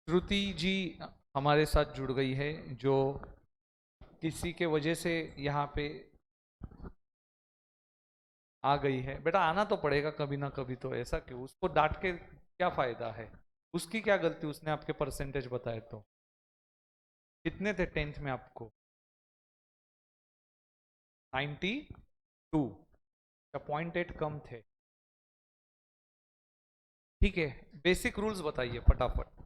श्रुति जी हमारे साथ जुड़ गई है, जो किसी के वजह से यहाँ पे आ गई है। बेटा आना तो पड़ेगा कभी ना कभी, तो ऐसा क्यों? उसको डांट के क्या फायदा है? उसकी क्या गलती? उसने आपके परसेंटेज बताए तो कितने थे 10th में आपको? 92 या 0.8 कम थे। ठीक है, बेसिक रूल्स बताइए फटाफट।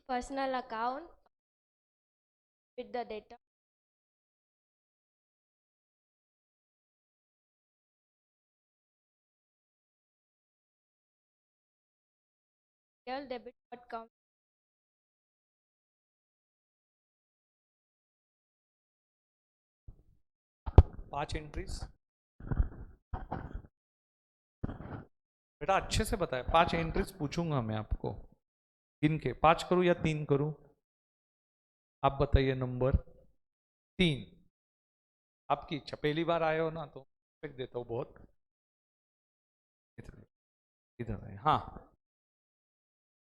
Personal account with the data. Real debit account. 5 entries बेटा अच्छे से बताए। 5 एंट्रीज पूछूंगा मैं आपको, गिन के 5 करूं या 3 करूं? आप बताइए। नंबर 3, आपकी इच्छा। पहली बार आए हो ना तो फेंक देता हूँ बहुत। इधर इधर है हाँ।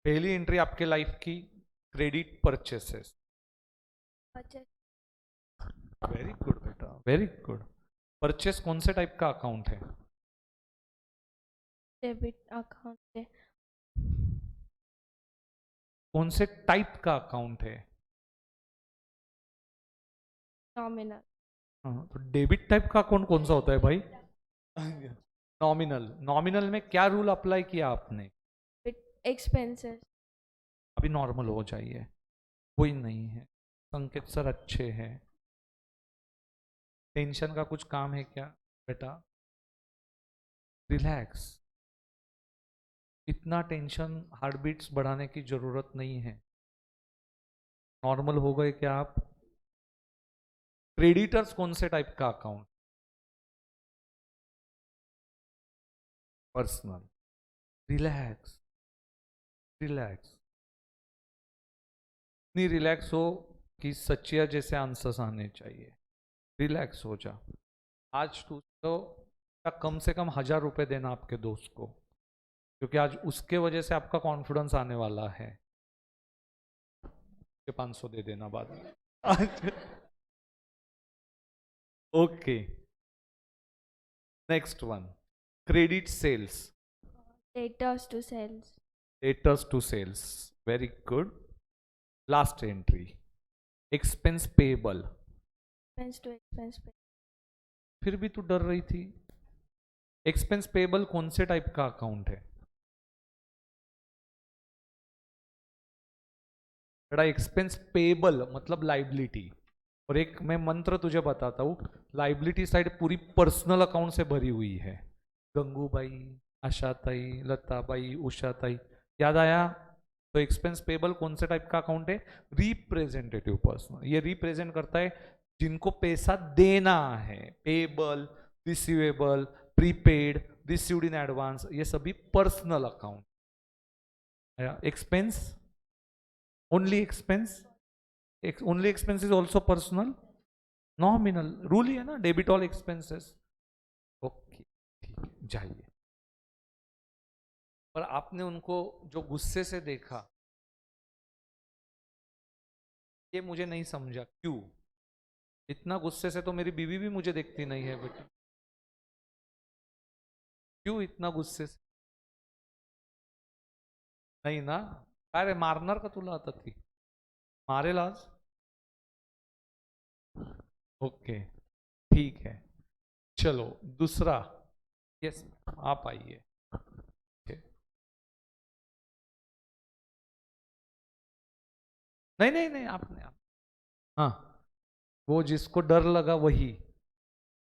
पहली एंट्री आपके लाइफ की, credit purchases. Purchase very good बेटा, वेरी गुड। परचेस कौन से टाइप का अकाउंट है? debit account है. कौन से टाइप का अकाउंट है? Nominal. हाँ, तो डेबिट टाइप का अकाउंट कौन सा होता है भाई? नॉमिनल। नॉमिनल में क्या रूल अप्लाई किया आपने? With expenses. अभी नॉर्मल हो जाइए, कोई नहीं है। संकेत सर अच्छे हैं। टेंशन का कुछ काम है क्या बेटा? रिलैक्स। इतना टेंशन हार्ट बीट्स बढ़ाने की जरूरत नहीं है। नॉर्मल हो गए क्या आप? क्रेडिटर्स कौन से टाइप का अकाउंट? पर्सनल। Relax, relax. इतनी रिलैक्स हो कि सचिया जैसे आंसर्स आने चाहिए। रिलैक्स हो जा। आज तो कम से कम 1000 रुपए देना आपके दोस्त को, क्योंकि आज उसके वजह से आपका कॉन्फिडेंस आने वाला है। 500 दे देना बाद में। Okay, next one. Credit sales. Debtors to sales. Debtors to sales, very good. Last entry, expense payable. Expense to expense pay. फिर भी तू डर रही थी। एक्सपेंस पेएबल कौन से टाइप का अकाउंट है बेटा? एक्सपेंस पेएबल मतलब लाइबिलिटी। और एक मैं मंत्र तुझे बताता हूँ, लाइबिलिटी साइड पूरी पर्सनल अकाउंट से भरी हुई है। गंगूबाई, आशाताई, लताबाई, उषाताई, याद आया? तो एक्सपेंस पेबल कौन से टाइप का अकाउंट है? Representative personal. ये रिप्रेजेंट करता है जिनको पैसा देना है। Payable, receivable, prepaid, received in advance, ये सभी personal account. Expense, only expense, only expense is also personal. Nominal rule ही है ना, डेबिट ऑल एक्सपेंसेस। ओके, ठीक है, जाइए। पर आपने उनको जो गुस्से से देखा, ये मुझे नहीं समझा क्यों? इतना गुस्से से तो मेरी बीवी भी मुझे देखती नहीं है बेटा। क्यों इतना गुस्से से? नहीं ना? अरे मारणार का तुला आता ती? मारेल आज? ओके, ठीक है। चलो दूसरा। यस, आप आइए। नहीं नहीं नहीं, आपने आप। हाँ, वो जिसको डर लगा वही।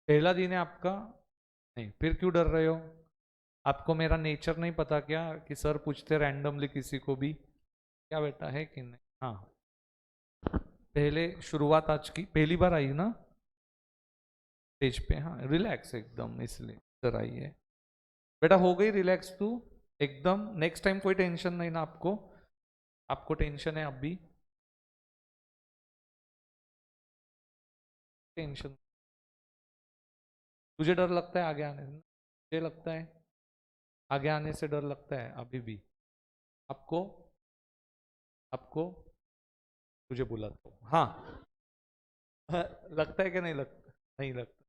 पहला दिन है आपका। नहीं, फिर क्यों डर रहे हो? आपको मेरा नेचर नहीं पता क्या, कि सर पूछते रैंडमली किसी को भी? क्या बेटा, है कि नहीं? हाँ, पहले शुरुआत आज की पहली बार आई ना स्टेज पे? हाँ, रिलैक्स एकदम, इसलिए इधर आइए। बेटा हो गई रिलैक्स तू एकदम? नेक्स्ट टाइम कोई टेंशन नहीं ना आपको? आपको टेंशन है अभी? टेंशन? तुझे डर लगता है आगे आने में? मुझे लगता है आगे आने से डर लगता है अभी भी आपको? आपको तुझे बुलाता हूँ, हाँ। लगता है कि नहीं लगता? नहीं लगता।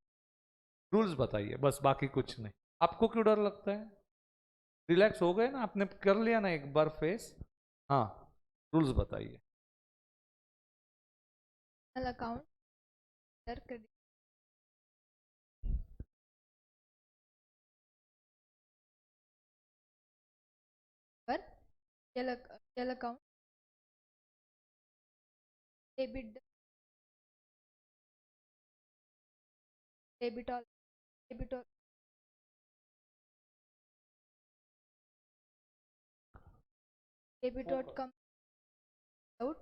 रूल्स बताइए बस, बाकी कुछ नहीं। आपको क्यों डर लगता है? रिलैक्स हो गए ना, आपने कर लिया ना एक बार फेस। हाँ, रूल्स बताइए। अकाउंट क्रेडिट पर चल account debit debit all debit all debit dot come out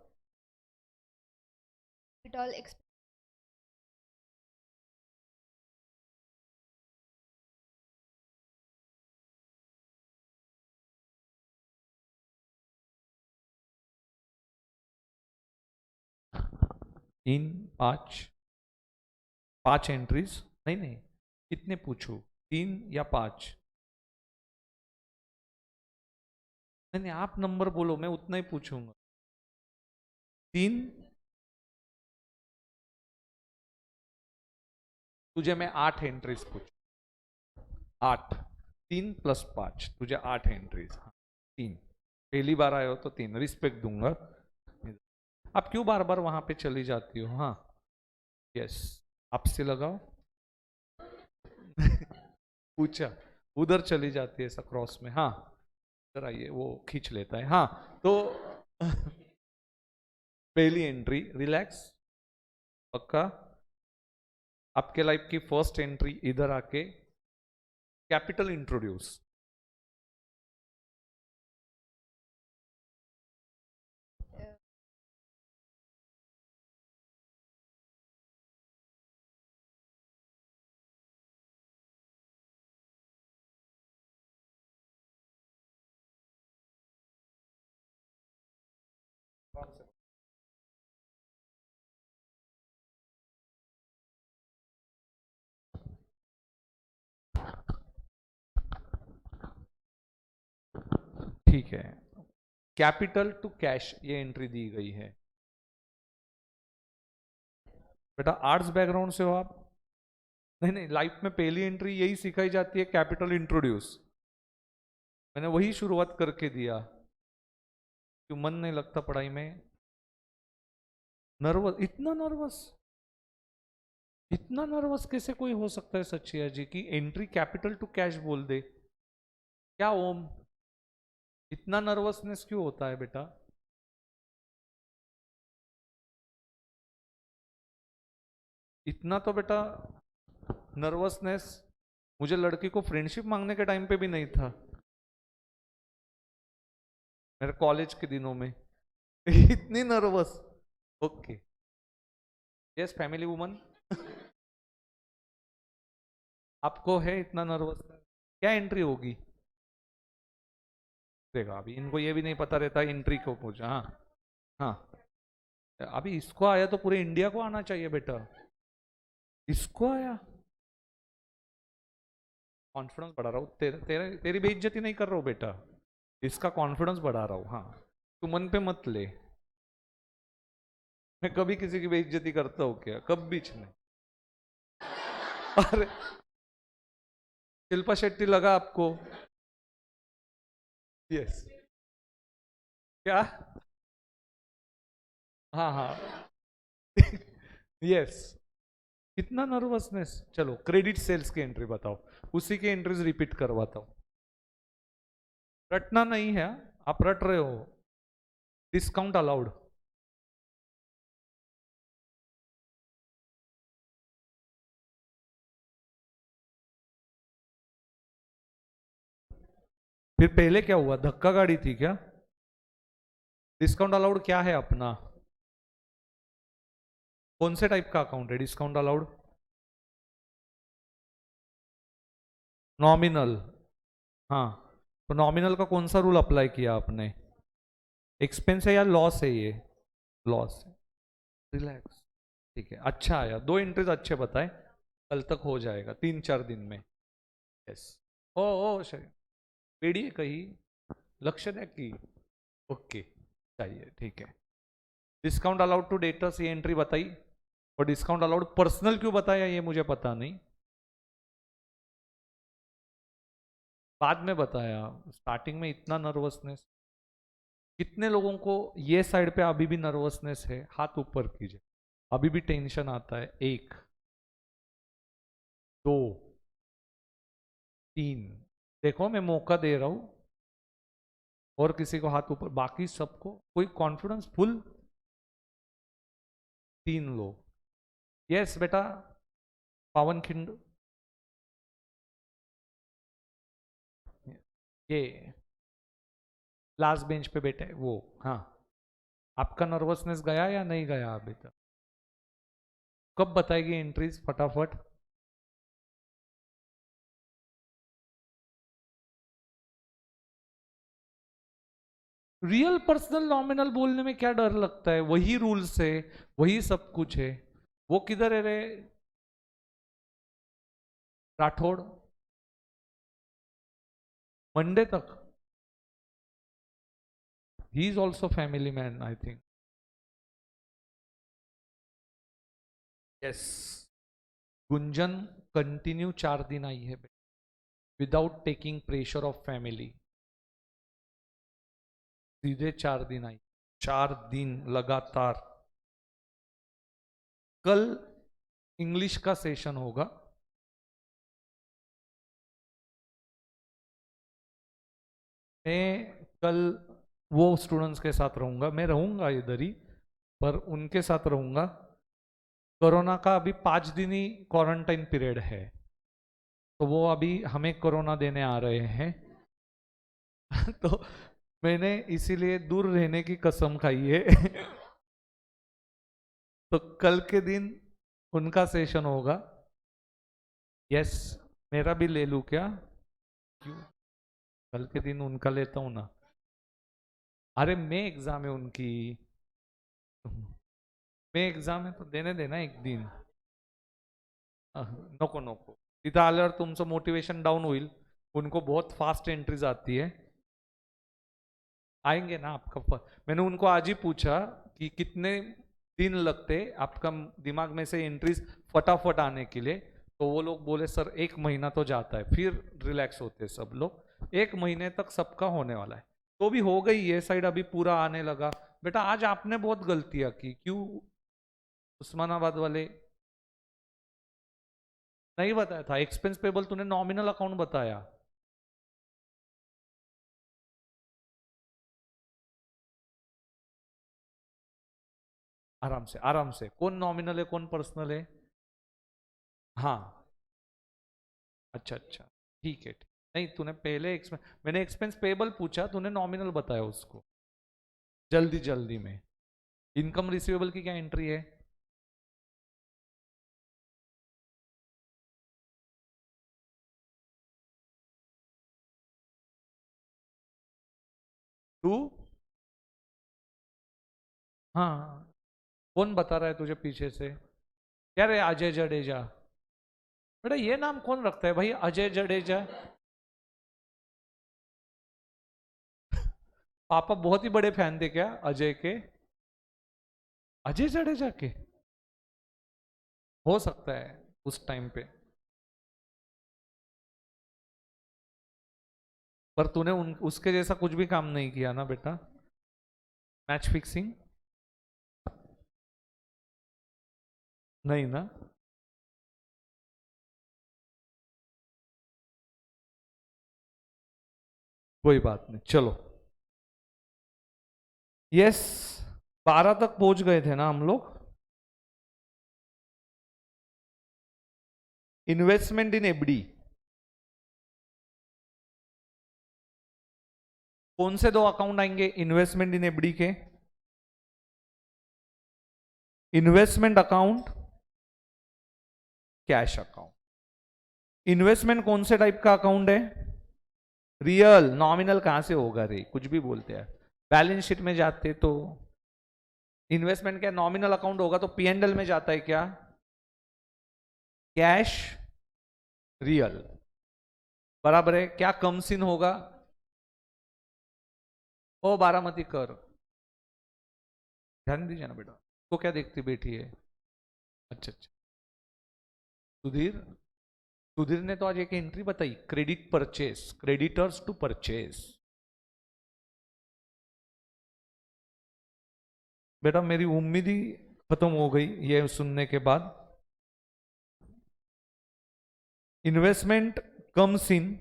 debit all तीन, पाँच, पांच एंट्रीज? नहीं नहीं, कितने पूछू, तीन या पांच? नहीं नहीं, आप नंबर बोलो, मैं उतना ही पूछूंगा। तीन? तुझे मैं 8 एंट्रीज पूछ, 8, 3 + 5, तुझे 8 एंट्रीज। हाँ, 3। पहली बार आए हो तो 3, रिस्पेक्ट दूंगा। आप क्यों बार बार वहां पे चली जाती हो? हाँ, यस, आपसे लगाओ। पूछा, उधर चली जाती है ऐसा क्रॉस में। हाँ, इधर आइए, वो खींच लेता है। हाँ, तो पहली एंट्री, रिलैक्स, पक्का? आपके लाइफ की फर्स्ट एंट्री इधर आके कैपिटल इंट्रोड्यूस। ठीक है, कैपिटल टू कैश ये एंट्री दी गई है। बेटा आर्ट्स बैकग्राउंड से हो आप? नहीं नहीं, लाइफ में पहली एंट्री यही सिखाई जाती है, कैपिटल इंट्रोड्यूस। मैंने वही शुरुआत करके दिया। क्यों मन नहीं लगता पढ़ाई में? नर्वस? इतना नर्वस? इतना नर्वस कैसे कोई हो सकता है सचिया जी की एंट्री कैपिटल टू कैश बोल दे? क्या ओम, इतना नर्वसनेस क्यों होता है बेटा? इतना तो बेटा नर्वसनेस मुझे लड़की को फ्रेंडशिप मांगने के टाइम पे भी नहीं था, मेरे कॉलेज के दिनों में। इतनी nervous? Okay, yes family woman. आपको है इतना नर्वस? क्या एंट्री होगी? देखा, अभी इनको ये भी नहीं पता रहता एंट्री को पूछा। हाँ हाँ, अभी इसको आया तो पूरे इंडिया को आना चाहिए बेटा। इसको आया, कॉन्फिडेंस बढ़ा रहा हूँ, तेरी बेइज्जती नहीं कर रहा हूँ बेटा, इसका कॉन्फिडेंस बढ़ा रहा हूँ। हाँ, तू मन पे मत ले। मैं कभी किसी की बेइज्जती करता हूँ क्या? कभी नहीं। अरे, शिल्पा शेट्टी लगा आपको? यस। क्या? हाँ हाँ। यस। कितना नर्वसनेस। चलो क्रेडिट सेल्स की एंट्री बताओ, उसी की एंट्रीज रिपीट करवाता हूँ। रटना नहीं है, आप रट रहे हो। Discount allowed. फिर पहले क्या हुआ, धक्का गाड़ी थी क्या? डिस्काउंट अलाउड क्या है अपना? कौन से टाइप का अकाउंट है डिस्काउंट अलाउड? नॉमिनल। हाँ, तो नॉमिनल का कौन सा रूल अप्लाई किया आपने? एक्सपेंस है या लॉस है ये? लॉस है। रिलैक्स, ठीक है, अच्छा आया, दो एंट्रीज अच्छे बताए, कल तक हो जाएगा 3-4 दिन में। यस। ओ ओ, वेडी आहे काही लक्ष द्या की ओके चाहिए ठीक है डिस्काउंट अलाउड टू डेटर्स ये एंट्री बताई और डिस्काउंट अलाउड पर्सनल क्यों बताया ये मुझे पता नहीं बाद में बताया स्टार्टिंग में इतना नर्वसनेस कितने लोगों को ये साइड पे अभी भी नर्वसनेस है हाथ ऊपर कीजिए अभी भी टेंशन आता है 1 2 3 देखो मैं मौका दे रहा हूं और किसी को हाथ ऊपर बाकी सबको कोई कॉन्फिडेंस फुल 3 लोग यस बेटा पावन खिंड ये लास्ट बेंच पे बैठे वो हाँ आपका नर्वसनेस गया या नहीं गया अभी तक कब बताएगी एंट्रीज फटाफट रियल पर्सनल नॉमिनल बोलने में क्या डर लगता है वही रूल्स है वही सब कुछ है वो किधर है रे राठौड़ मंडे तक he is also family man I think yes Gunjan continue 4 दिन आई है without taking pressure of family सीधे 4 दिन आई 4 दिन लगातार कल इंग्लिश का सेशन होगा मैं कल वो स्टूडेंट्स के साथ रहूंगा मैं रहूंगा इधर ही पर उनके साथ रहूंगा कोरोना का अभी 5 दिन ही क्वारंटाइन पीरियड है तो वो अभी हमें कोरोना देने आ रहे हैं तो मैंने इसीलिए दूर रहने की कसम खाई है तो कल के दिन उनका सेशन होगा यस मेरा भी ले लूं क्या क्यों कल के दिन उनका लेता हूं ना अरे मैं एग्जाम है उनकी मैं एग्जाम है तो देने देना एक दिन नको नको तिथं आल्यावर तुमचं मोटिवेशन डाऊन होईल उनको बहुत फास्ट एंट्रीज आती है आएंगे ना आपका मैंने उनको आज ही पूछा कि कितने दिन लगते आपका दिमाग में से एंट्रीज फटाफट आने के लिए तो वो लोग बोले सर 1 महीना तो जाता है फिर रिलैक्स होते सब लोग 1 महीने तक सबका होने वाला है तो भी हो गई ये साइड अभी पूरा आने लगा बेटा आज आपने बहुत गलतियां की क्यों उस्मानाबाद वाले नहीं बताया था एक्सपेंस पेबल तूने नॉमिनल अकाउंट बताया आराम से कौन नॉमिनल है कौन पर्सनल है हाँ अच्छा अच्छा ठीक है नहीं तूने पहले मैंने एक्सपेंस पेबल पूछा तूने नॉमिनल बताया उसको जल्दी जल्दी में इनकम रिसीवेबल की क्या एंट्री है टू हाँ कौन बता रहा है तुझे पीछे से क्या रे अजय जडेजा बेटा ये नाम कौन रखता है भाई अजय जडेजा पापा बहुत ही बड़े फैन थे क्या अजय के अजय जडेजा के हो सकता है उस टाइम पे पर तूने उसके जैसा कुछ भी काम नहीं किया ना बेटा मैच फिक्सिंग नहीं ना कोई बात नहीं चलो यस 12 तक पहुंच गए थे ना हम लोग इन्वेस्टमेंट इन एफडी कौन से 2 अकाउंट आएंगे इन्वेस्टमेंट इन एफडी के investment account cash account investment कौन से टाइप का अकाउंट है रियल नॉमिनल कहां से होगा रे कुछ भी बोलते हैं बैलेंस शीट में जाते तो इन्वेस्टमेंट क्या नॉमिनल अकाउंट होगा तो पीएनएल में जाता है क्या कैश रियल बराबर है क्या कम सीन होगा ओ बारामती कर, ध्यान दीजिए ना बेटा, तो क्या देखती बैठी है। अच्छा अच्छा, सुधीर, सुधीर ने तो आज एक एंट्री बताई, credit purchase, creditors to purchase. बेटा मेरी उम्मीद ही खत्म हो गई ये सुनने के बाद। Investment comes in,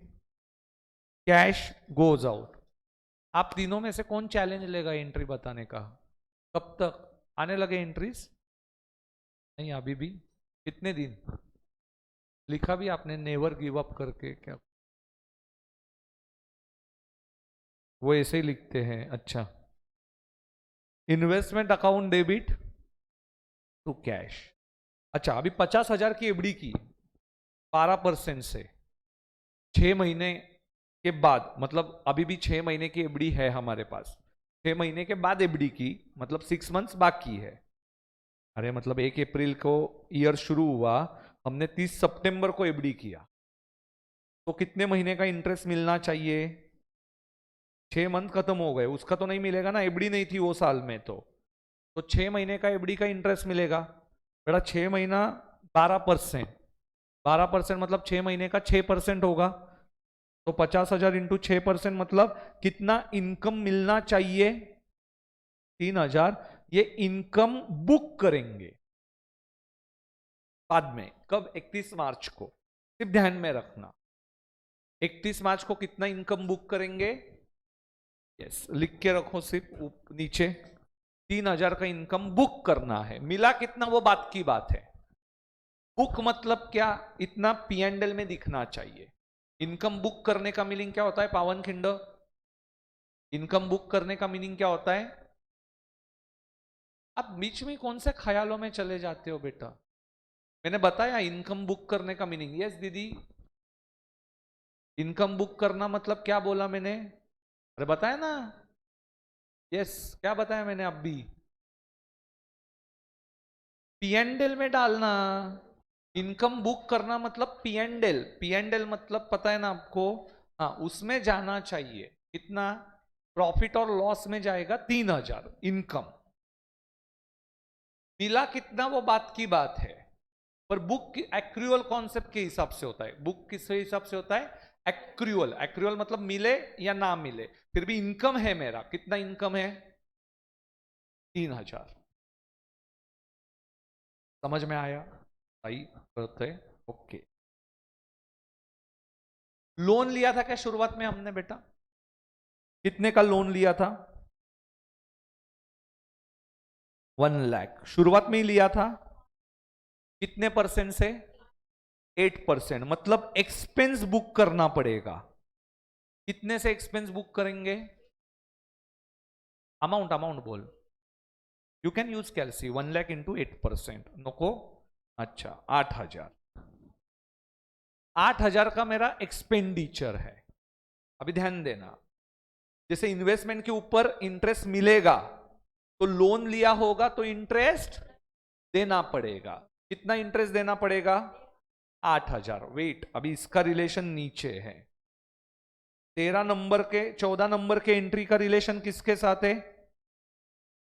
cash goes out. आप तीनों में से कौन चैलेंज लेगा एंट्री बताने का? कब तक आने लगे एंट्रीज? नहीं अभी भी? कितने दिन? लिखा भी आपने नेवर गिव अप करके क्या? वो ऐसे ही लिखते हैं। अच्छा, investment account debit to cash. अच्छा, अभी 50,000 की एफडी की 12% से 6 महीने के बाद, मतलब अभी भी 6 महीने की एफडी है हमारे पास, 6 महीने के बाद एफडी की, मतलब 6 मंथ्स बाकी है। अरे मतलब 1 अप्रैल को ईयर शुरू हुआ, हमने 30 सितंबर को एफडी किया, तो कितने महीने का इंटरेस्ट मिलना चाहिए? 6 मंथ खत्म हो गए, उसका तो नहीं मिलेगा ना, एफडी नहीं थी वो साल में, तो 6 महीने का एफडी का इंटरेस्ट मिलेगा। बेटा 6 महीना 12%, 12% मतलब 6 महीने का 6% होगा, तो 50,000 इंटू 6% मतलब कितना इनकम मिलना चाहिए? 3,000। ये इनकम बुक करेंगे बाद में, कब? 31 मार्च को, सिर्फ ध्यान में रखना 31 मार्च को कितना इनकम बुक करेंगे। यस, लिख के रखो सिर्फ नीचे, 3,000 का इनकम बुक करना है। मिला कितना वो बात की बात है, बुक मतलब क्या? इतना पी एंड एल में दिखना चाहिए। इनकम बुक करने का मीनिंग क्या होता है पावन खिंड? इनकम बुक करने का मीनिंग क्या होता है? आप बीच में कौन से ख्यालों में चले जाते हो बेटा? मैंने बताया इनकम बुक करने का मीनिंग। यस दीदी, इनकम बुक करना मतलब क्या बोला मैंने? अरे बताया ना। यस, क्या बताया मैंने? अब भी पी एंड एल में डालना। इनकम बुक करना मतलब P and L, P and L मतलब पता है ना आपको? हाँ, उसमें जाना चाहिए। कितना? प्रॉफिट और लॉस में जाएगा 3,000 इनकम। मिला कितना वो बात की बात है, पर बुक की एक्रूअल कॉन्सेप्ट के हिसाब से होता है। बुक किस हिसाब से होता है? एक्रूअल। एक्रूअल मतलब मिले या ना मिले, फिर भी इनकम है मेरा। कितना इनकम है? 3,000। समझ में आया? सही करते। ओके। लोन लिया था क्या शुरुआत में हमने बेटा? कितने का लोन लिया था? 1 लाख शुरुआत में ही लिया था। कितने परसेंट से? 8%। मतलब एक्सपेंस बुक करना पड़ेगा। कितने से एक्सपेंस बुक करेंगे? अमाउंट, अमाउंट बोल। You can use calci. 1 lakh into 8%। नको? अच्छा, 8,000। 8,000 का मेरा एक्सपेंडिचर है। अभी ध्यान देना, जैसे इन्वेस्टमेंट के ऊपर इंटरेस्ट मिलेगा, तो लोन लिया होगा तो इंटरेस्ट देना पड़ेगा। कितना इंटरेस्ट देना पड़ेगा? 8,000। वेट, अभी इसका रिलेशन नीचे है। 13 नंबर के 14 नंबर के एंट्री का रिलेशन किसके साथ है?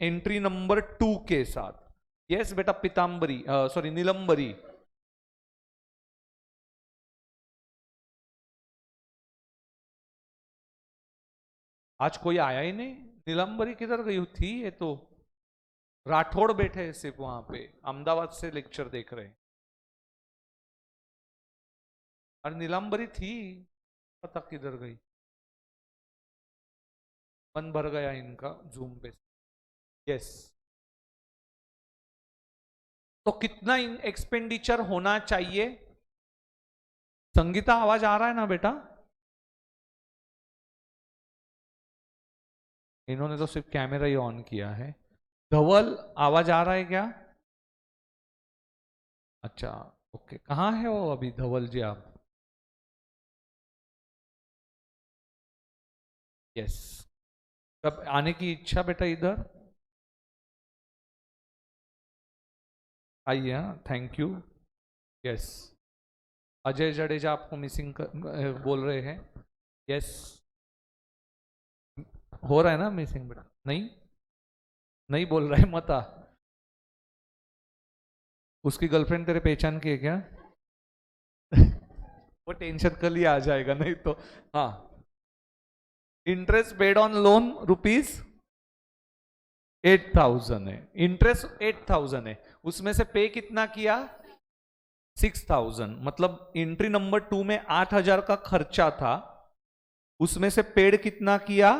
एंट्री नंबर 2 के साथ। यस बेटा, पीतांबरी, सॉरी नीलंबरी। आज कोई आया ही नहीं। नीलंबरी किधर गई थी? ये तो राठौड़ बैठे हैं सिर्फ वहां पे, अहमदाबाद से लेक्चर देख रहे हैं। और नीलांबरी थी, पता किधर गई। मन भर गया इनका जूम पे। यस, तो कितना एक्सपेंडिचर होना चाहिए? संगीता, आवाज आ रहा है ना बेटा? इन्होंने तो सिर्फ कैमरा ही ऑन किया है। धवल, आवाज आ रहा है क्या? अच्छा, ओके। कहाँ है वो अभी धवल जी आप? यस, कब आने की इच्छा बेटा इधर? आइए। हाँ, thank you. Yes, Ajay Jadeja आपको मिसिंग बोल रहे हैं। यस, हो रहा है ना मिसिंग बेटा? नहीं नहीं बोल रहा है, मत आ। उसकी गर्लफ्रेंड तेरे पहचान की है क्या? वो टेंशन कल ही आ जाएगा, नहीं तो। हाँ, interest paid on loan rupees 8,000 है, इंटरेस्ट 8,000 है, उसमें से पे कितना किया? 6,000। मतलब एंट्री नंबर 2 में 8,000 का खर्चा था, उसमें से पेड कितना किया?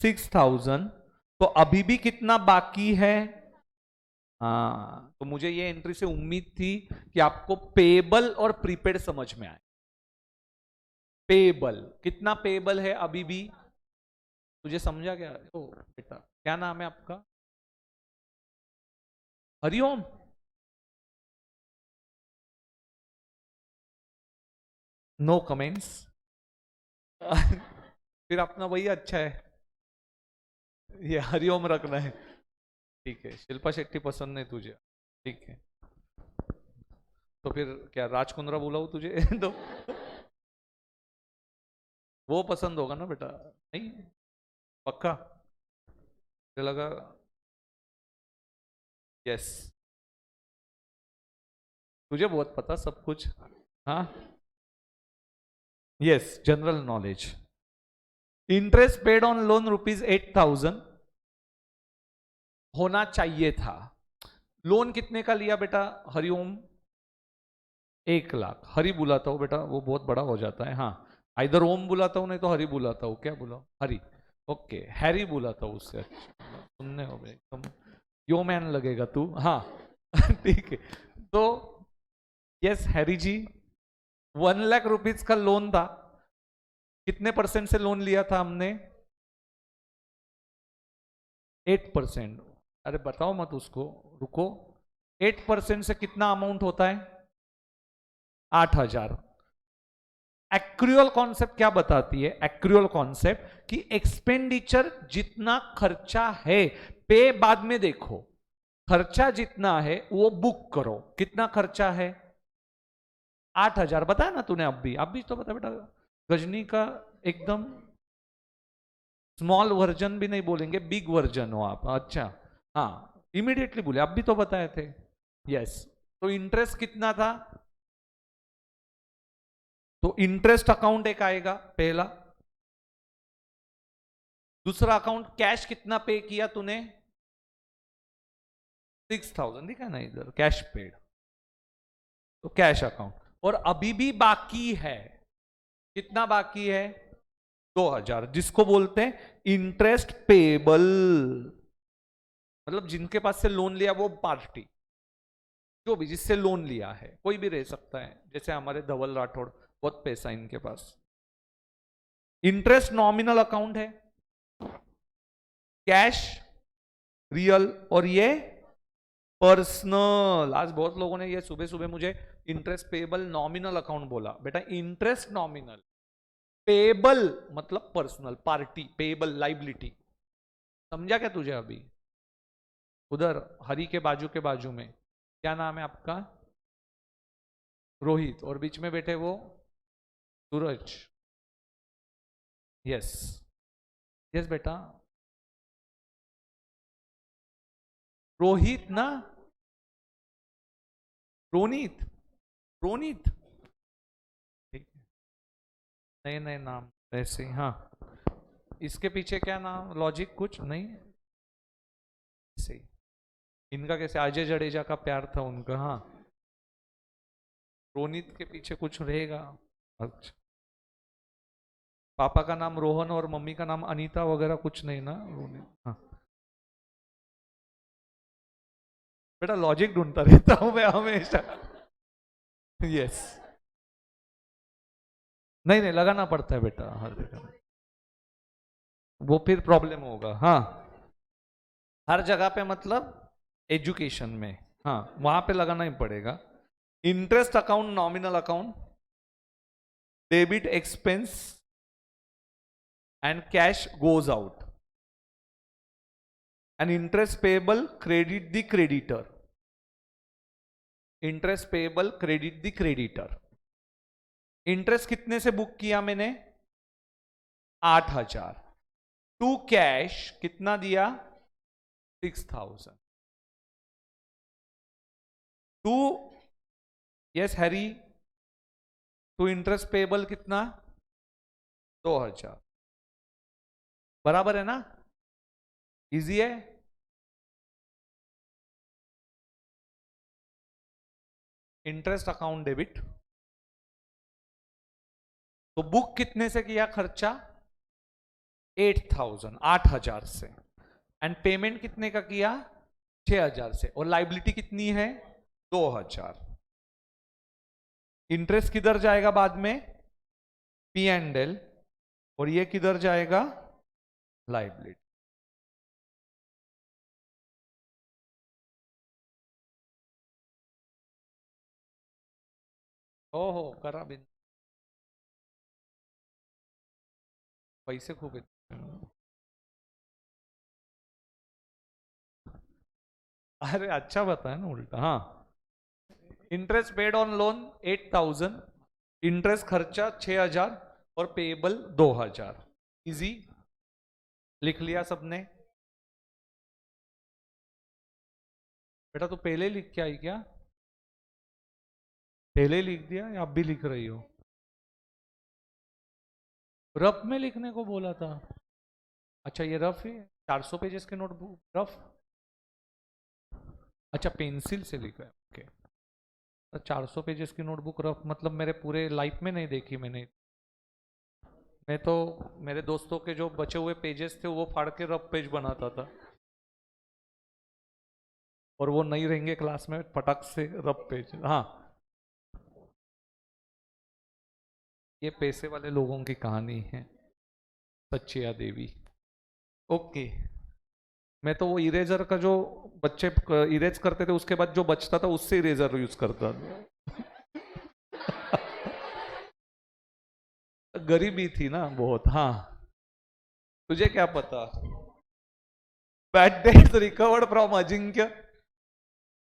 6,000। तो अभी भी कितना बाकी है? हाँ, तो मुझे ये एंट्री से उम्मीद थी कि आपको पेबल और प्रीपेड समझ में आए। पेबल, कितना पेबल है अभी भी? तुझे समझा क्या? ओ बेटा, क्या नाम है आपका? हरिओम। No comments. फिर अपना वही अच्छा है, ये हरिओम रखना है। ठीक है, शिल्पा शेट्टी पसंद नहीं तुझे? ठीक है, तो फिर क्या राज कुंद्रा बुलाऊं तुझे? तो वो पसंद होगा ना बेटा? नहीं, पक्का? मुझे लगा। यस, तुझे बहुत पता सब कुछ। हाँ, yes, general knowledge. Interest paid on loan rupees 8,000 होना चाहिए था। लोन कितने का लिया बेटा हरिओम? 1 लाख। हरि बुलाता हूँ बेटा, वो बहुत बड़ा हो जाता है। हाँ, इधर ओम बुलाता हूँ, नहीं तो हरि बुलाता हूँ। क्या बुलाओ? हरि। ओके, हैरी बुलाता हूँ उससे अच्छा। सुनने हो एकदम यो मैन लगेगा तू। हाँ। ठीक है, तो यस हैरी जी, 1 लाख रुपीज का लोन था। कितने परसेंट से लोन लिया था हमने? 8%। अरे बताओ मत उसको, रुको। 8% से कितना अमाउंट होता है? 8,000। एक्रूअल कॉन्सेप्ट क्या बताती है? एक्रूअल कॉन्सेप्ट कि एक्सपेंडिचर जितना खर्चा है, पे बाद में देखो, खर्चा जितना है वो बुक करो। कितना खर्चा है? 8,000 बताया ना तूने? अब भी तो बता बेटा। गजनी का एकदम स्मॉल वर्जन भी नहीं बोलेंगे, बिग वर्जन हो आप। अच्छा, हाँ, इमीडिएटली बोले, अब भी तो बताए थे। यस, तो इंटरेस्ट कितना था? तो इंटरेस्ट अकाउंट एक आएगा पहला। दूसरा अकाउंट कैश कितना पे किया तूने? 6,000 दिखा ना इधर, कैश पेड। तो कैश अकाउंट, और अभी भी बाकी है। कितना बाकी है? 2,000, जिसको बोलते हैं इंटरेस्ट पेबल। मतलब जिनके पास से लोन लिया वो पार्टी, जो भी जिससे लोन लिया है, कोई भी रह सकता है, जैसे हमारे धवल राठौड़, बहुत पैसा इनके पास। इंटरेस्ट नॉमिनल अकाउंट है, कैश रियल, और ये पर्सनल। आज बहुत लोगों ने ये सुबह सुबह मुझे इंटरेस्ट पेबल नॉमिनल अकाउंट बोला। बेटा इंटरेस्ट नॉमिनल, पेबल मतलब पर्सनल, पार्टी, पेबल लाइबिलिटी। समझा क्या तुझे अभी? उधर हरी के बाजू में क्या नाम है आपका? रोहित, और बीच में बैठे वो सूरज। यस, यस बेटा, रोहित ना? रोनित, रोनित। ठीक है, नए नए नाम ऐसे ही। हाँ, इसके पीछे क्या नाम, लॉजिक कुछ नहीं? ऐसे ही। इनका कैसे अजय जडेजा का प्यार था उनका। हाँ, रोनित के पीछे कुछ रहेगा। अच्छा, पापा का नाम रोहन और मम्मी का नाम अनीता वगैरह कुछ नहीं ना? रोनित। हाँ बेटा, लॉजिक ढूंढता रहता हूं मैं हमेशा। यस, नहीं नहीं लगाना पड़ता है बेटा हर जगह, वो फिर प्रॉब्लम होगा। हाँ, हर जगह पे मतलब एजुकेशन में, हाँ वहां पे लगाना ही पड़ेगा। Interest account nominal account, debit expense and cash goes out, and interest payable credit the creditor. Interest payable credit the creditor. Interest कितने से बुक किया मैंने? 8,000। टू कैश कितना दिया 6,000 टू यस हैरी टू इंटरेस्ट पेबल कितना 2,000 बराबर है ना इजी है इंटरेस्ट अकाउंट डेबिट तो बुक कितने से किया खर्चा 8,000 से एंड पेमेंट कितने का किया 6,000 से और लाइबिलिटी कितनी है 2,000 इंटरेस्ट किधर जाएगा बाद में P&L और ये किधर जाएगा लाइबिलिटी ओहो करा बिन पैसे खूब अरे अच्छा बताया ना उल्टा हाँ interest paid on loan 8,000 interest खर्चा 6,000 और पेएबल 2,000 इजी लिख लिया सबने बेटा तू पहले लिख के आई क्या पहले लिख दिया या अब भी लिख रही हो रफ में लिखने को बोला था अच्छा ये रफ है 400 पेजेस के नोटबुक रफ अच्छा पेंसिल से लिखा है ओके 400 पेजेस की नोटबुक रफ मतलब मेरे पूरे लाइफ में नहीं देखी मैंने मैं तो मेरे दोस्तों के जो बचे हुए पेजेस थे वो फाड़ के रफ पेज बनाता था और वो नहीं रहेंगे क्लास में फटक से रफ पेज हाँ ये पैसे वाले लोगों की कहानी है सच्चिया देवी ओके मैं तो वो इरेजर का जो बच्चे इरेज करते थे उसके बाद जो बचता था उससे इरेजर यूज करता था गरीबी थी ना बहुत हाँ तुझे क्या पता bad debts recovered from Ajinkya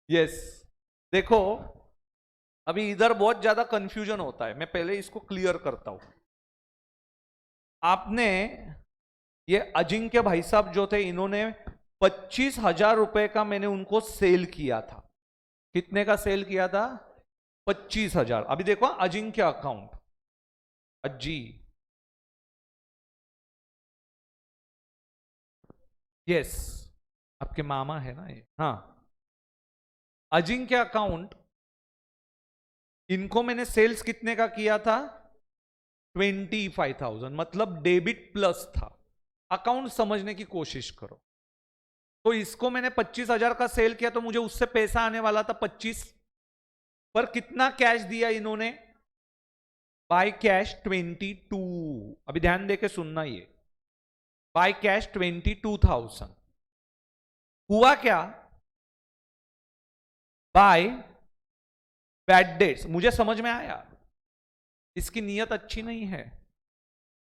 yes देखो अभी इधर बहुत ज्यादा कंफ्यूजन होता है मैं पहले इसको क्लियर करता हूं आपने ये अजिंक्य भाई साहब जो थे इन्होंने 25,000 रुपए का मैंने उनको सेल किया था कितने का सेल किया था 25,000 अभी देखो अजिंक्य अकाउंट अज्जी यस आपके मामा है ना ये हाँ अजिंक्य अकाउंट इनको मैंने सेल्स कितने का किया था 25,000 मतलब डेबिट प्लस था अकाउंट समझने की कोशिश करो तो इसको मैंने 25,000 का सेल किया तो मुझे उससे पैसा आने वाला था 25 पर कितना कैश दिया इन्होंने बाय कैश 22 अभी ध्यान देके सुनना ये बाय कैश 22,000 हुआ क्या बाय बैड डेट्स मुझे समझ में आया इसकी नीयत अच्छी नहीं है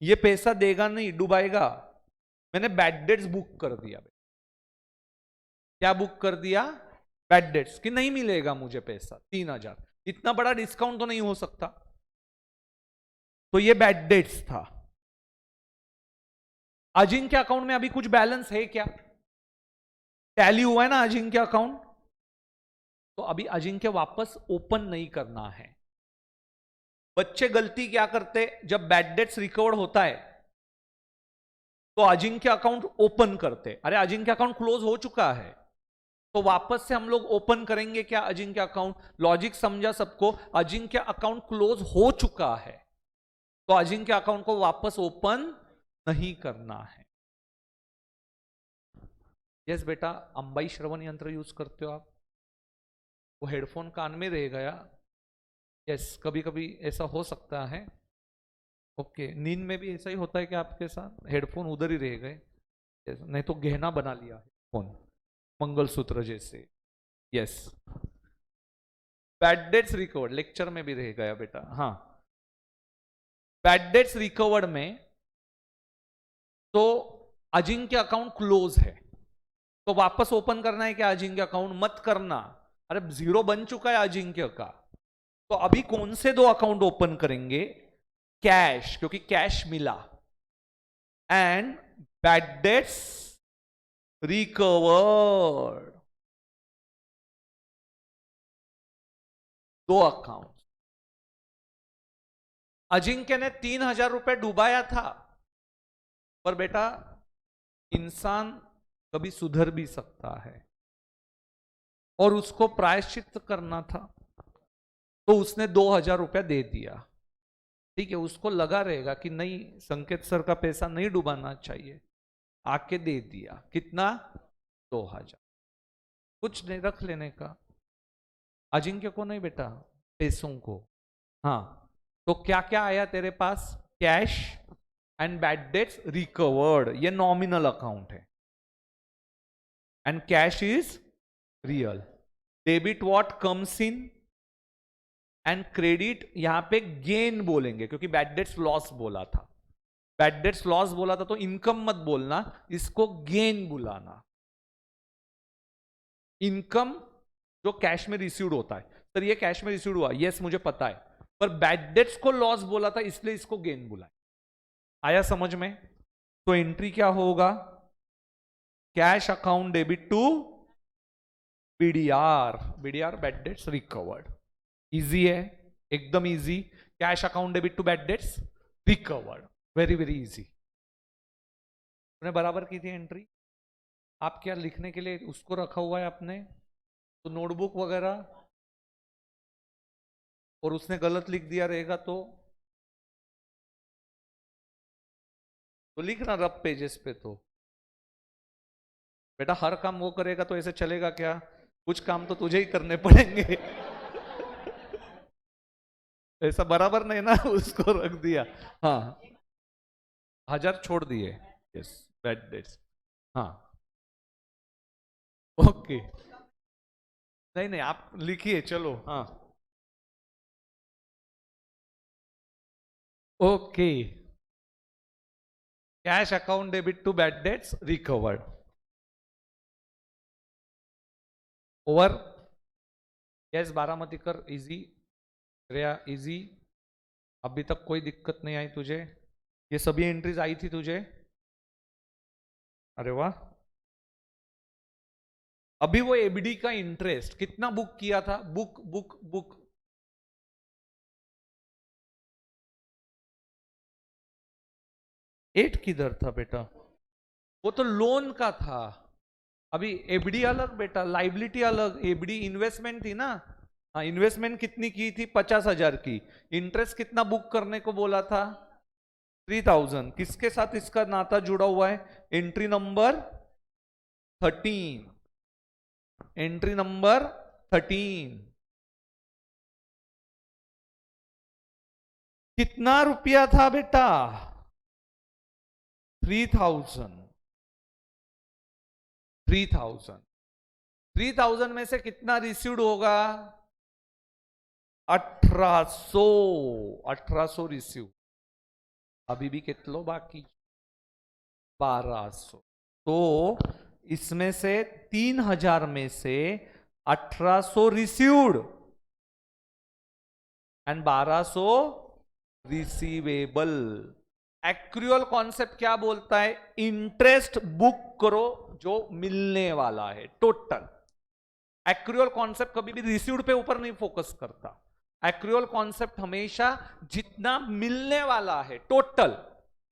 ये पैसा देगा नहीं डुबाएगा मैंने बैड डेट्स बुक कर दिया क्या बुक कर दिया बैड डेट्स कि नहीं मिलेगा मुझे पैसा 3,000 इतना बड़ा डिस्काउंट तो नहीं हो सकता तो ये बैड डेट्स था अजिंक्य अकाउंट में अभी कुछ बैलेंस है क्या टैली हुआ है ना अजिंक्य अकाउंट तो अभी अजिंक्य वापस ओपन नहीं करना है बच्चे गलती क्या करते जब बैड डेट्स रिकवर होता है तो अजिंक्य अकाउंट ओपन करते अरे अजिंक्य अकाउंट क्लोज हो चुका है तो वापस से हम लोग ओपन करेंगे क्या अजिंक्य अकाउंट लॉजिक समझा सबको अजिंक्य अकाउंट क्लोज हो चुका है तो अजिंक्य अकाउंट को वापस ओपन नहीं करना है यस बेटा अंबाई श्रवण यंत्र यूज करते हो आप वो हेडफोन कान में रह गया यस कभी कभी ऐसा हो सकता है ओके नींद में भी ऐसा ही होता है कि आपके साथ हेडफोन उधर ही रह गए नहीं तो गहना बना लिया हेडफोन मंगलसूत्र जैसे yes bad debts recovered lecture में भी रह गया बेटा हाँ बैड डेट्स रिकवर्ड में तो अजिंक्य अकाउंट क्लोज है तो वापस ओपन करना है क्या अजिंक्य अकाउंट मत करना अरे जीरो बन चुका है अजिंक्य का तो अभी कौन से दो अकाउंट ओपन करेंगे कैश क्योंकि कैश मिला and bad debts recovered, 2 account. Ajinkya ने 3,000 रुपए डुबाया था, पर बेटा इंसान कभी सुधर भी सकता है और उसको प्रायश्चित करना था, तो उसने 2,000 रुपया दे दिया। ठीक है, उसको लगा रहेगा कि नहीं, संकेत सर का पैसा नहीं डुबाना चाहिए, आके दे दिया। कितना? 2,000। कुछ नहीं, रख लेने का। अजिंक्य को नहीं बेटा, पैसों को। हाँ, तो क्या क्या आया तेरे पास? Cash and bad debts recovered, ये नॉमिनल अकाउंट है, and cash is real. Debit what comes in, and credit यहां पे गेन बोलेंगे, क्योंकि बैड डेट्स लॉस बोला था। बैड डेट्स लॉस बोला था तो इनकम मत बोलना, इसको गेन बुलाना। इनकम जो कैश में रिसीव्ड होता है। सर ये कैश में रिसीव्ड हुआ, यस मुझे पता है, पर बैड डेट्स को लॉस बोला था इसलिए इसको गेन बुलाया। आया समझ में? तो एंट्री क्या होगा? Cash account debit to BDR, BDR bad debts recovered. Easy है, एकदम easy. Cash account debit to bad debts recovered, very very easy. तुमने बराबर की थी एंट्री। आप क्या लिखने के लिए उसको रखा हुआ है आपने, तो नोटबुक वगैरह, और उसने गलत लिख दिया रहेगा तो लिखना रफ पेजेस पे। तो बेटा हर काम वो करेगा तो ऐसे चलेगा क्या? कुछ काम तो तुझे ही करने पड़ेंगे। ऐसा बराबर नहीं ना, उसको रख दिया। हाँ, 1,000 छोड़ दिए। Yes, bad debts. हाँ, ओके। नहीं नहीं, आप लिखिए, चलो। हाँ, okay. Cash account debit to bad debts recovered over. Yes, Baramatikar easy, Shreya easy. अभी तक कोई दिक्कत नहीं आई तुझे? ये सभी एंट्रीज आई थी तुझे? अरे वाह। अभी वो एबीडी का इंटरेस्ट कितना बुक किया था? Book book book. एट किधर था बेटा? वो तो लोन का था। अभी एफडी अलग बेटा, लाइबिलिटी अलग। एफडी इन्वेस्टमेंट थी ना। हाँ, इन्वेस्टमेंट कितनी की थी? 50,000 की। इंटरेस्ट कितना बुक करने को बोला था? 3,000। किसके साथ इसका नाता जुड़ा हुआ है? Entry number 13। Entry number 13। कितना रुपया था बेटा? 3,000। 3,000। 3,000 में से कितना रिसीव्ड होगा? 1,800। 1,800 रिसीव। अभी भी कितलो बाकी? 1,200। तो इसमें से 3,000 में से 1,800 received and 1,200 receivable. Accrual concept क्या बोलता है? इंटरेस्ट बुक करो जो मिलने वाला है, टोटल। एक्रूअल कॉन्सेप्ट कभी भी रिसीव्ड पे ऊपर नहीं फोकस करता। एक्रूअल कॉन्सेप्ट हमेशा जितना मिलने वाला है टोटल,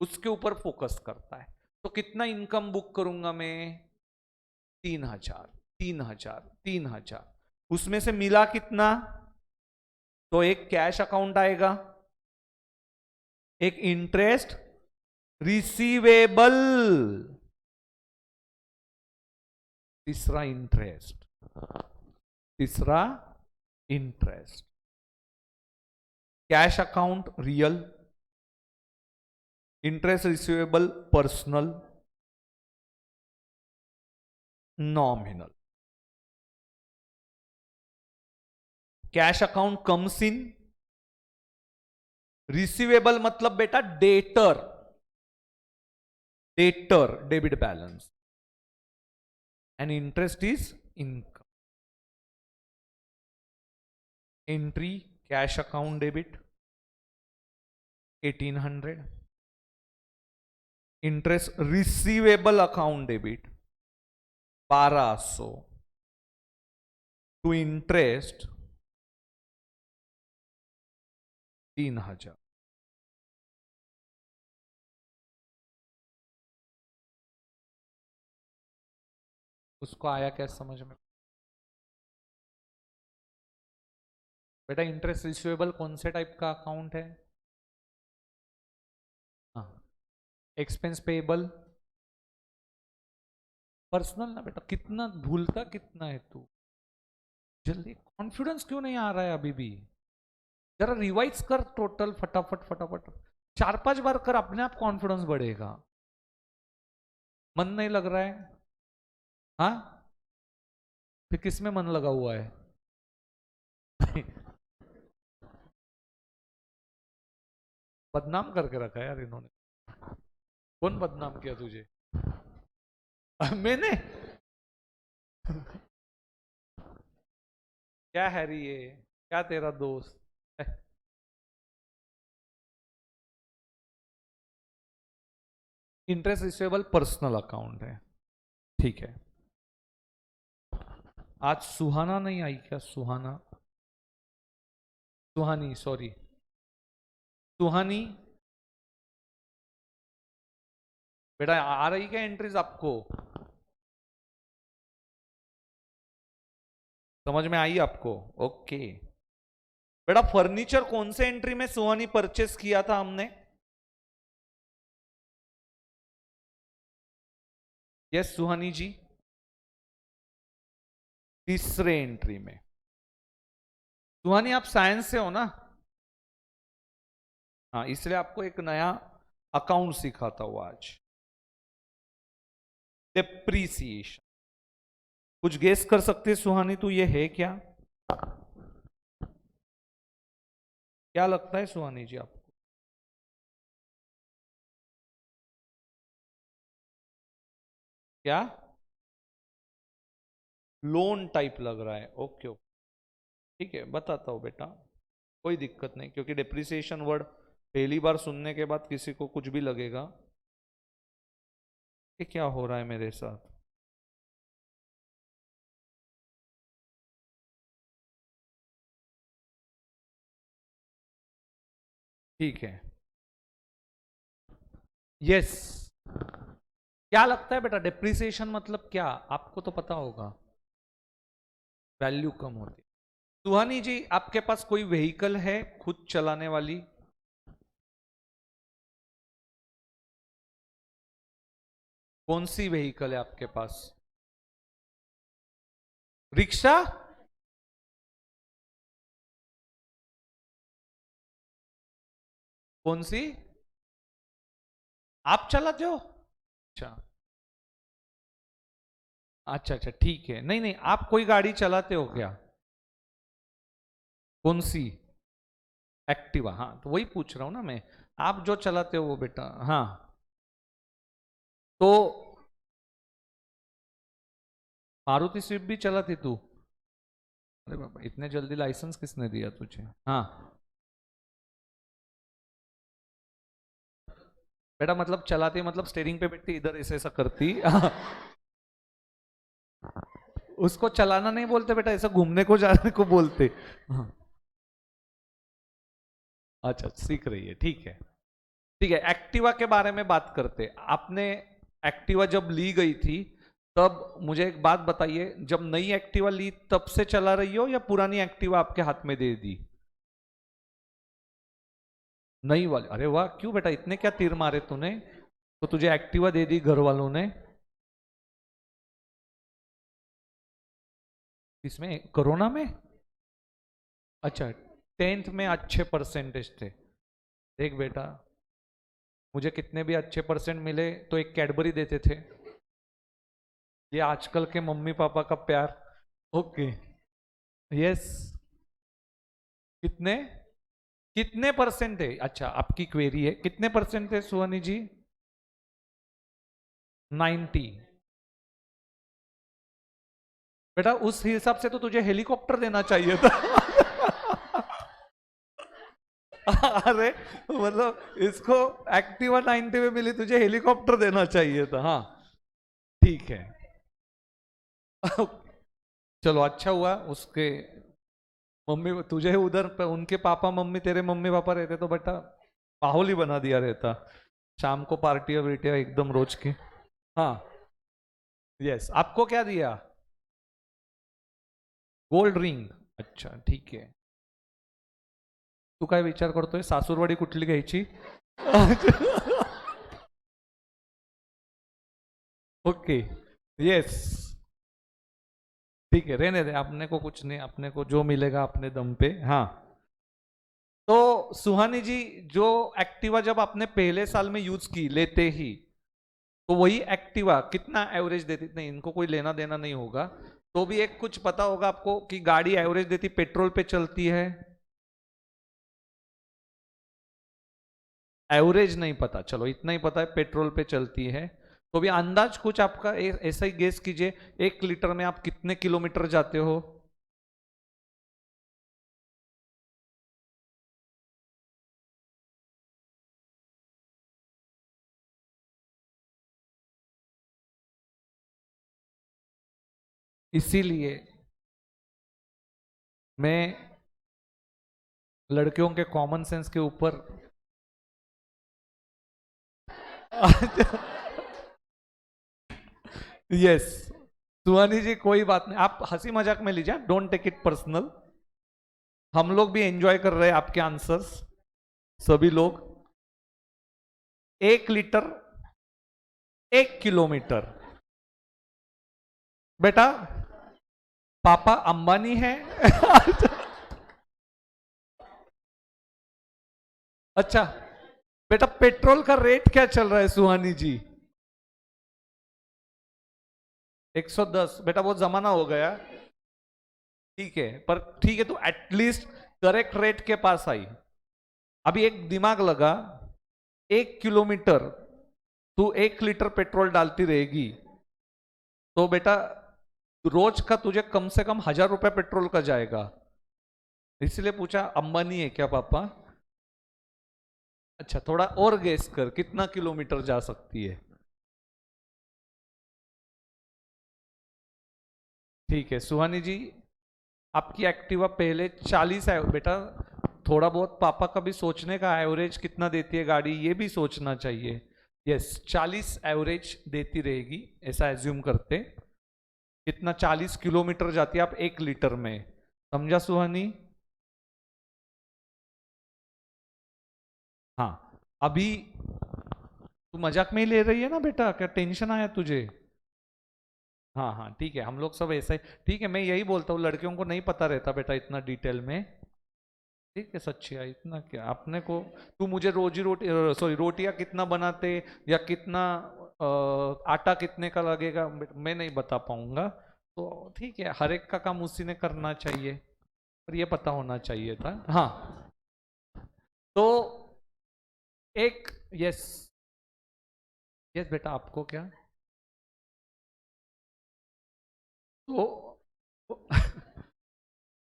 उसके ऊपर फोकस करता है। तो कितना इनकम बुक करूंगा मैं? 3,000। 3,000। 3,000। उसमें से मिला कितना? तो एक कैश अकाउंट आएगा, एक इंटरेस्ट रिसीवेबल, तीसरा इंटरेस्ट। तीसरा interest. Cash account real, interest receivable personal, nominal. Cash account comes in, receivable मतलब बेटा debtor, debtor debit balance, and interest is income. Entry cash account debit 1,800, interest receivable account debit 1200 to interest 3000। उसको आया क्या समझ में? बेटा interest receivable कौन से टाइप का अकाउंट है? हाँ, एक्सपेंस पेएबल पर्सनल ना बेटा। कितना भूलता कितना है तू? जल्दी, कॉन्फिडेंस क्यों नहीं आ रहा है अभी भी? जरा रिवाइज कर टोटल फटाफट फटाफट, 4-5 बार कर, अपने आप कॉन्फिडेंस बढ़ेगा। मन नहीं लग रहा है? हाँ, फिर किस में मन लगा हुआ है? बदनाम करके रखा है यार इन्होंने। कौन बदनाम किया तुझे? मैंने? क्या हैरी ये, क्या तेरा दोस्त? इंटरेस्ट रिसीवेबल पर्सनल अकाउंट है, ठीक है। आज सुहाना नहीं आई क्या? सुहाना, सुहानी, सॉरी, सुहानी बेटा आ रही क्या एंट्रीज आपको? समझ में आई आपको? ओके बेटा, फर्नीचर कौन से एंट्री में सुहानी परचेस किया था हमने? यस सुहानी जी, तीसरे एंट्री में। सुहानी आप साइंस से हो ना? हाँ, इसलिए आपको एक नया अकाउंट सिखाता हूं आज, डेप्रीसिएशन। कुछ गेस कर सकते सुहानी तू, ये है क्या? क्या लगता है सुहानी जी आपको? क्या लोन टाइप लग रहा है? ओके ओके, ठीक है, बताता हूं बेटा, कोई दिक्कत नहीं, क्योंकि डेप्रिसिएशन वर्ड पहली बार सुनने के बाद किसी को कुछ भी लगेगा कि क्या हो रहा है मेरे साथ। ठीक है, यस। क्या लगता है बेटा, डेप्रिसिएशन मतलब क्या? आपको तो पता होगा, वैल्यू कम होती। सुहानी जी आपके पास कोई व्हीकल है खुद चलाने वाली? कौन सी व्हीकल है आपके पास? रिक्शा? कौन सी? आप चलाते हो? अच्छा अच्छा अच्छा, ठीक है। नहीं नहीं, आप कोई गाड़ी चलाते हो क्या? कौन सी? एक्टिवा? हाँ, तो वही पूछ रहा हूं ना मैं, आप जो चलाते हो वो बेटा। हाँ, तो मारुति स्विफ्ट भी चलाती तू? अरे बाबा, इतने जल्दी लाइसेंस किसने दिया तुझे? हाँ बेटा, मतलब चलाती मतलब स्टेयरिंग पे बैठती इधर ऐसे ऐसा करती? उसको चलाना नहीं बोलते बेटा, ऐसा घूमने को जाने को बोलते। हाँ, अच्छा सीख रही है, ठीक है। ठीक है, एक्टिवा के बारे में बात करते। आपने एक्टिवा जब ली गई थी, तब मुझे एक बात बताइए, जब नई एक्टिवा ली तब से चला रही हो या पुरानी एक्टिवा आपके हाथ में दे दी? नई वाली? अरे वाह, क्यों बेटा इतने क्या तीर मारे तूने? तो तुझे एक्टिवा दे दी घर वालों ने? इसमें कोरोना में? अच्छा, 10th में अच्छे परसेंटेज थे। देख बेटा, मुझे कितने भी अच्छे परसेंट मिले तो एक कैडबरी देते थे। ये आजकल के मम्मी पापा का प्यार। Okay, yes. कितने? कितने परसेंट है? अच्छा, आपकी क्वेरी है कितने परसेंट है सुहानी जी? 90? बेटा उस हिसाब से तो तुझे हेलीकॉप्टर देना चाहिए था। अरे मतलब इसको एक्टिवा 90 में मिली, तुझे हेलीकॉप्टर देना चाहिए था। हाँ ठीक है। चलो अच्छा हुआ उसके मम्मी तुझे उधर उनके पापा मम्मी तेरे मम्मी पापा रहते तो बेटा माहौल ही बना दिया रहता, शाम को पार्टियां वीटियां एकदम रोज की। हाँ यस, आपको क्या दिया? Gold ring. अच्छा ठीक आहे. तू काय विचार करतोय, सासूरवाडी कुठली घ्यायची? ओके यस ठीक है, रहने दे, अपने को कुछ नहीं, अपने को जो मिलेगा अपने दम पे। हाँ तो सुहानी जी, जो एक्टिवा जब आपने पहले साल में यूज की लेते ही, तो वही एक्टिवा कितना एवरेज देती? नहीं, इनको कोई लेना देना नहीं होगा, तो भी एक कुछ पता होगा आपको कि गाड़ी एवरेज देती, पेट्रोल पे चलती है? एवरेज नहीं पता, चलो इतना ही पता है पेट्रोल पे चलती है। तो भी अंदाज कुछ आपका ऐसा ही गेस कीजिए, 1 लीटर में आप कितने किलोमीटर जाते हो? इसीलिए मैं लड़कियों के कॉमन सेंस के ऊपर यस सुहानी जी, कोई बात नहीं, आप हंसी मजाक में लीजिए, डोंट टेक इट पर्सनल। हम लोग भी एंजॉय कर रहे हैं आपके आंसर्स, सभी लोग। 1 लीटर, 1 किलोमीटर। बेटा पापा अंबानी है। अच्छा बेटा, पेट्रोल का रेट क्या चल रहा है सुहानी जी? 110। बेटा वो जमाना हो गया, ठीक है, पर ठीक है, तो एटलीस्ट करेक्ट रेट के पास आई। अभी एक दिमाग लगा, 1 किलोमीटर तू 1 लीटर पेट्रोल डालती रहेगी, तो बेटा रोज का तुझे कम से कम 1000 रुपए पेट्रोल का जाएगा। इसलिए पूछा अंबानी है क्या पापा? अच्छा थोड़ा और गेस कर, कितना किलोमीटर जा सकती है? ठीक है सुहानी जी, आपकी एक्टिवा पहले 40 है बेटा, थोड़ा बहुत पापा का भी सोचने का, एवरेज कितना देती है गाड़ी ये भी सोचना चाहिए। यस 40 एवरेज देती रहेगी, ऐसा एज्यूम करते। कितना? 40 किलोमीटर जाती है आप 1 लीटर में, समझा सुहानी? हाँ अभी तू मजाक में ही ले रही है ना बेटा, क्या टेंशन आया तुझे? हाँ हाँ ठीक है, हम लोग सब ऐसा ही, ठीक है, मैं यही बोलता हूँ, लड़कियों को नहीं पता रहता बेटा इतना डिटेल में। ठीक है सच्ची है, इतना क्या अपने को। तू मुझे रोजी रोटी, सॉरी रोटियां कितना बनाते, या कितना आटा कितने का लगेगा, मैं नहीं बता पाऊंगा। तो ठीक है, हर एक का काम उसी ने करना चाहिए, पर ये पता होना चाहिए था। हाँ तो एक, यस यस बेटा, आपको क्या? तो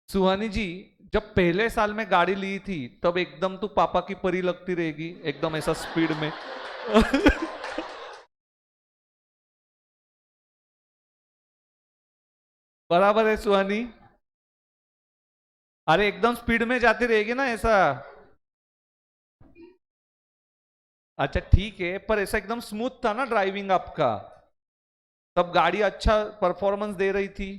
सुहानी जी, जब पहले साल में गाड़ी ली थी तब एकदम तू पापा की परी लगती रहेगी, एकदम ऐसा स्पीड में। बराबर है सुहानी? अरे एकदम स्पीड में जाती रहेगी ना ऐसा। अच्छा ठीक है, पर ऐसा एकदम स्मूथ था ना ड्राइविंग आपका, तब गाड़ी अच्छा परफॉर्मेंस दे रही थी।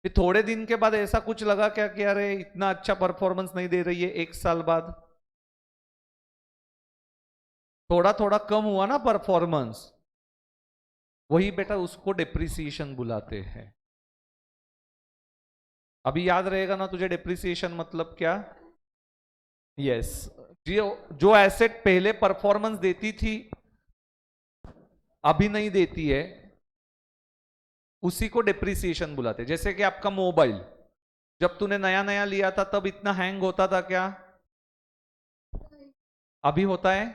फिर थोड़े दिन के बाद ऐसा कुछ लगा क्या कि अरे इतना अच्छा परफॉर्मेंस नहीं दे रही है, 1 साल बाद थोड़ा थोड़ा कम हुआ ना परफॉर्मेंस, वही बेटा उसको डिप्रिसिएशन बुलाते हैं। अभी याद रहेगा ना तुझे डिप्रिसिएशन मतलब क्या? यस, जो जो एसेट पहले परफॉर्मेंस देती थी अभी नहीं देती है, उसी को डिप्रिसिएशन बुलाते हैं। जैसे कि आपका मोबाइल, जब तूने नया नया लिया था तब इतना हैंग होता था क्या? अभी होता है?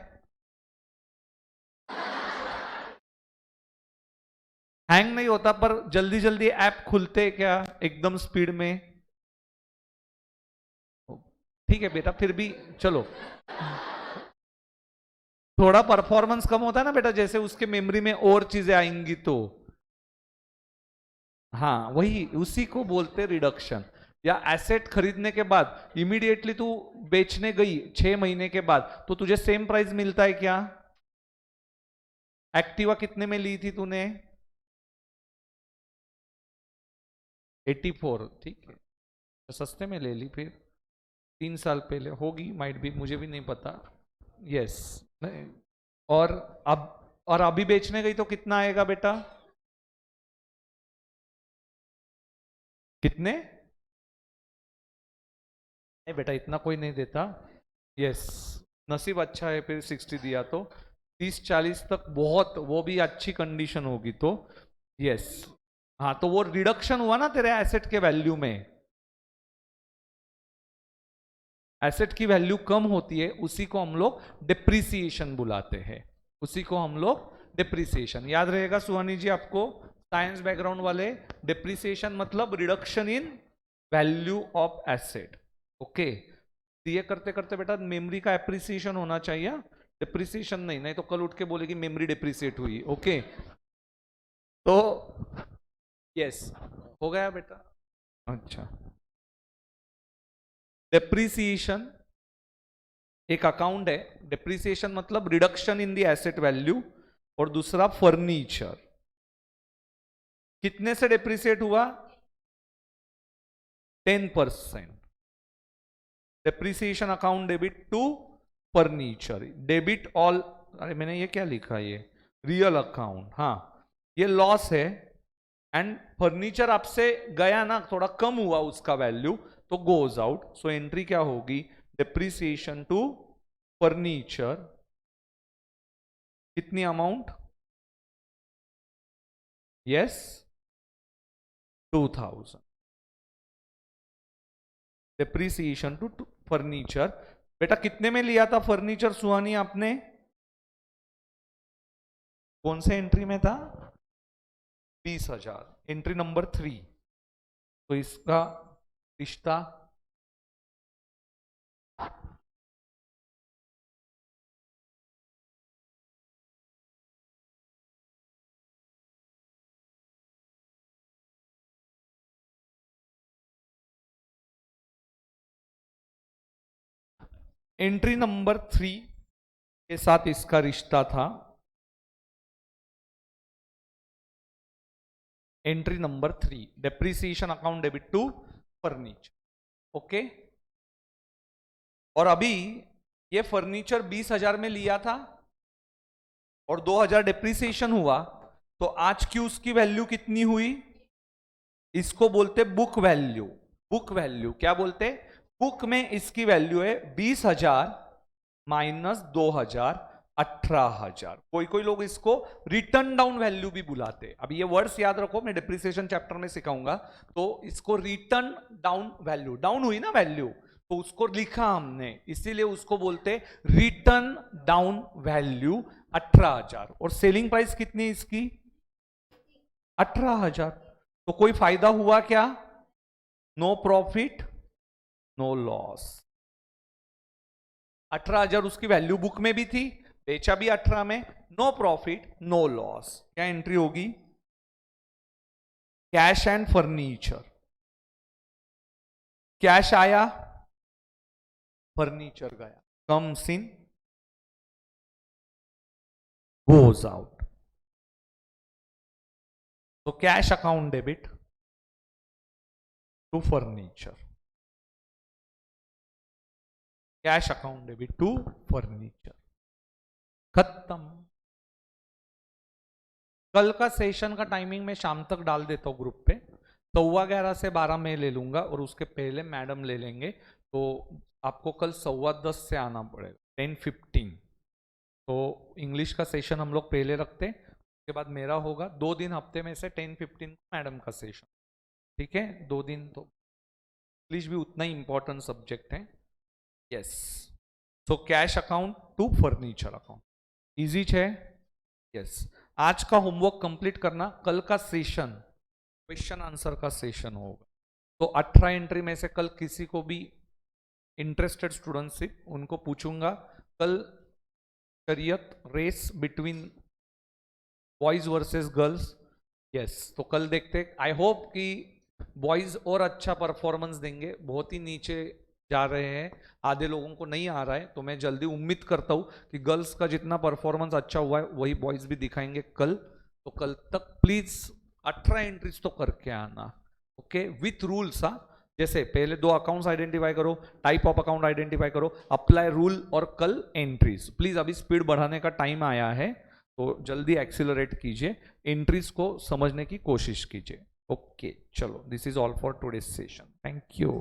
हैंग नहीं होता, पर जल्दी जल्दी ऐप खुलते क्या एकदम स्पीड में? ठीक है बेटा, फिर भी चलो, थोड़ा परफॉर्मेंस कम होता है ना बेटा, जैसे उसके मेमोरी में और चीजें आएंगी तो, हाँ वही उसी को बोलते रिडक्शन। या एसेट खरीदने के बाद इमीडिएटली तू बेचने गई 6 महीने के बाद, तो तुझे सेम प्राइस मिलता है क्या? एक्टिवा कितने में ली थी तूने? 84, ठीक है, तो सस्ते में ले ली फिर, 3 साल पहले होगी, माइट भी, मुझे भी नहीं पता। यस, और अब, और अभी बेचने गई तो कितना आएगा बेटा? कितने? नहीं बेटा, इतना कोई नहीं देता। यस, नसीब अच्छा है फिर 60 दिया तो, 30-40 तक बहुत, वो भी अच्छी कंडीशन होगी तो। यस, हाँ तो वो रिडक्शन हुआ ना तेरे एसेट के वैल्यू में, एसेट की वैल्यू कम होती है, उसी को हम लोग डिप्रिसिएशन बुलाते हैं, उसी को हम लोग डिप्रिसिएशन, याद रहेगा सुहानी जी आपको, साइंस बैकग्राउंड वाले, डिप्रिसिएशन मतलब reduction in value of asset. Okay, ये करते करते बेटा मेमोरी का एप्रिसिएशन होना चाहिए, डिप्रिसिएशन नहीं, नहीं तो कल उठ के बोलेगी मेमोरी डिप्रिसिएट हुई। ओके, तो यस, हो गया बेटा। अच्छा, डिप्रिसिएशन एक अकाउंट है, डिप्रिसिएशन मतलब reduction in the asset value, और दूसरा फर्नीचर, कितने से डिप्रिसिएट हुआ? 10%। Depreciation account debit to furniture, debit all, अरे मैंने ये क्या लिखा, ये रियल अकाउंट, हाँ ये लॉस है, एंड फर्नीचर आपसे गया ना, थोड़ा कम हुआ उसका वैल्यू, तो गोज आउट, सो एंट्री क्या होगी? डिप्रिसिएशन टू फर्नीचर, कितनी amount? Yes, 2000, depreciation to furniture. बेटा कितने में लिया था फर्नीचर सुहानी आपने? कौन से एंट्री में था? 20,000, एंट्री नंबर 3, तो इसका रिश्ता एंट्री नंबर 3 के साथ इसका रिश्ता था, entry number 3, depreciation account debit to furniture. Okay, और अभी ये फर्नीचर 20,000 में लिया था और 2,000 डेप्रिसिएशन हुआ, तो आज की उसकी वैल्यू कितनी हुई? इसको बोलते बुक वैल्यू। बुक वैल्यू क्या बोलते? बुक में इसकी वैल्यू है 20,000 माइनस 2,000, 18,000। कोई कोई लोग इसको रिटर्न डाउन वैल्यू भी बुलाते। अब ये वर्ड्स याद रखो, मैं डिप्रिसिएशन चैप्टर में सिखाऊंगा, तो इसको रिटर्न डाउन वैल्यू, डाउन हुई ना वैल्यू, तो उसको लिखा हमने, इसीलिए उसको बोलते रिटर्न डाउन वैल्यू 18,000। और सेलिंग प्राइस कितनी इसकी? 18,000। तो कोई फायदा हुआ क्या? No profit no loss. 18,000 उसकी वैल्यू बुक में भी थी, बेचा भी 18 में, नो प्रॉफिट नो लॉस। क्या एंट्री होगी? कैश एंड फर्नीचर, कैश आया, फर्नीचर गया, कम्स इन गोज आउट, तो cash account debit to furniture, cash account debit to furniture, खत्म। कल का सेशन का टाइमिंग मैं शाम तक डाल देता हूं ग्रुप पे, 11:15 से 12 में ले लूंगा, और उसके पहले मैडम ले लेंगे, तो आपको कल 10:15 से आना पड़ेगा, 10:15। तो इंग्लिश का सेशन हम लोग पहले रखते, उसके बाद मेरा होगा 2 दिन हफ्ते में से, 10:15 मैडम का सेशन, ठीक है, 2 दिन। तो इंग्लिश भी उतना ही इंपॉर्टेंट सब्जेक्ट है। Yes, so cash account to furniture account, easy है। यस, आज का होमवर्क कंप्लीट करना, कल का सेशन क्वेश्चन आंसर का सेशन होगा, तो 18 एंट्री में से कल किसी को भी इंटरेस्टेड स्टूडेंट्स उनको पूछूंगा कल शरीयत race between boys versus girls. Yes, तो कल देखते। आई होप कि बॉयज और अच्छा परफॉर्मेंस देंगे, बहुत ही नीचे जा रहे हैं, आधे लोगों को नहीं आ रहा है, तो मैं जल्दी उम्मीद करता हूं कि गर्ल्स का जितना परफॉर्मेंस अच्छा हुआ है वही बॉयज भी दिखाएंगे कल। तो कल तक प्लीज 18 एंट्रीज तो करके आना, ओके, विथ रूल्स। हाँ, जैसे पहले 2 अकाउंट्स आइडेंटिफाई करो, टाइप ऑफ अकाउंट आइडेंटिफाई करो, अप्लाई रूल और कल एंट्रीज। प्लीज अभी स्पीड बढ़ाने का टाइम आया है, तो जल्दी एक्सिलरेट कीजिए, एंट्रीज को समझने की कोशिश कीजिए। ओके, चलो, this is all for today's session. Thank you.